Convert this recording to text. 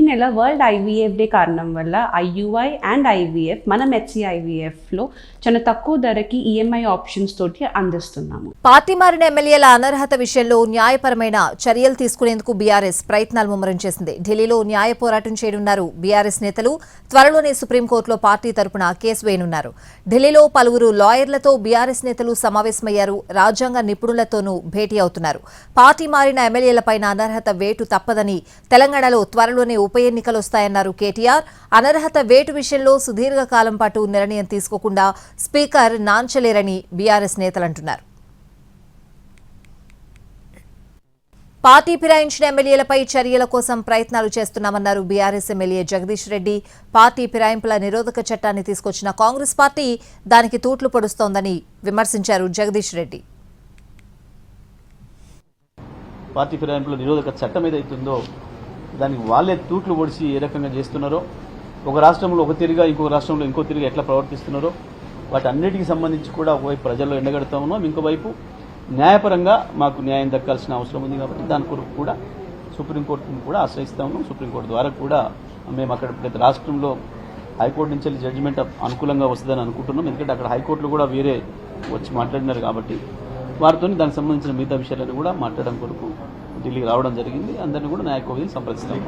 నెల world IVF day కారణం వల్ల IUI అండ్ IVF మనం HCIVFలో చాలా తక్కువ ధరకి EMI ఆప్షన్స్ తోటి అందిస్తున్నాము. పార్టీ మారిన ఎమ్మెల్యేల అనర్హత విషయంలో న్యాయపరమైన చర్యలు తీసుకునేందుకు బీఆర్ఎస్ ప్రయత్నాలు ముమ్మరం చేసింది. ఢిల్లీలో న్యాయ పోరాటం చేయనున్నారు బీఆర్ఎస్ నేతలు. త్వరలోనే సుప్రీంకోర్టులో పార్టీ తరపున కేసు వేయనున్నారు. ఢిల్లీలో పలువురు లాయర్లతో బీఆర్ఎస్ నేతలు సమావేశమయ్యారు. రాజ్యాంగ నిపుణులతోనూ భేటీ అవుతున్నారు. పార్టీ మారిన ఎమ్మెల్యేలపైన అనర్హత వేటు తప్పదని, తెలంగాణలో త్వరలోనే ఉప ఎన్నికలు వస్తాయన్నారు కేటీఆర్. అనర్హత వేటు విషయంలో సుదీర్ఘకాలం పాటు నిర్ణయం తీసుకోకుండా స్పీకర్ నాంచలేరని బీఆర్ఎస్ నేతలంటున్నారు. పార్టీ ఫిరాయించిన ఎమ్మెల్యేలపై చర్యల కోసం ప్రయత్నాలు చేస్తున్నామన్నారు బీఆర్ఎస్ ఎమ్మెల్యే జగదీష్ రెడ్డి. పార్టీ ఫిరాయింపుల నిరోధక చట్టాన్ని తీసుకొచ్చిన కాంగ్రెస్ పార్టీ దానికి తూట్లు పొడుస్తోందని విమర్శించారు జగదీష్ రెడ్డి. పార్టీ ఫిరాయింపుల నిరోధక చట్టం ఏదైతుందో దానికి వాళ్ళే తూట్లు పొడిచి ఏ రకంగా చేస్తున్నారో, ఒక రాష్ట్రంలో ఒక తిరిగా ఇంకొక రాష్ట్రంలో ఇంకో తిరిగి ఎట్లా ప్రవర్తిస్తున్నారో వాటన్నిటికి సంబంధించి కూడా ఒకవైపు ప్రజల్లో ఎండగడతా ఉన్నాం, ఇంకోవైపు న్యాయపరంగా మాకు న్యాయం దక్కాల్సిన అవసరం ఉంది. కాబట్టి దాని కొరకు కూడా సుప్రీంకోర్టును కూడా ఆశ్రయిస్తా ఉన్నాం. సుప్రీంకోర్టు ద్వారా కూడా మేము అక్కడ ప్రతి రాష్ట్రంలో హైకోర్టు నుంచి జడ్జిమెంట్ అనుకూలంగా వస్తుందని అనుకుంటున్నాం. ఎందుకంటే అక్కడ హైకోర్టులు కూడా వేరే వచ్చి మాట్లాడినారు కాబట్టి వారితో దానికి సంబంధించిన మిగతా విషయాలను కూడా మాట్లాడడం కొరకు ఢిల్లీకి రావడం జరిగింది. అందరినీ కూడా న్యాయ కోవిధులు సంప్రదిస్తాం.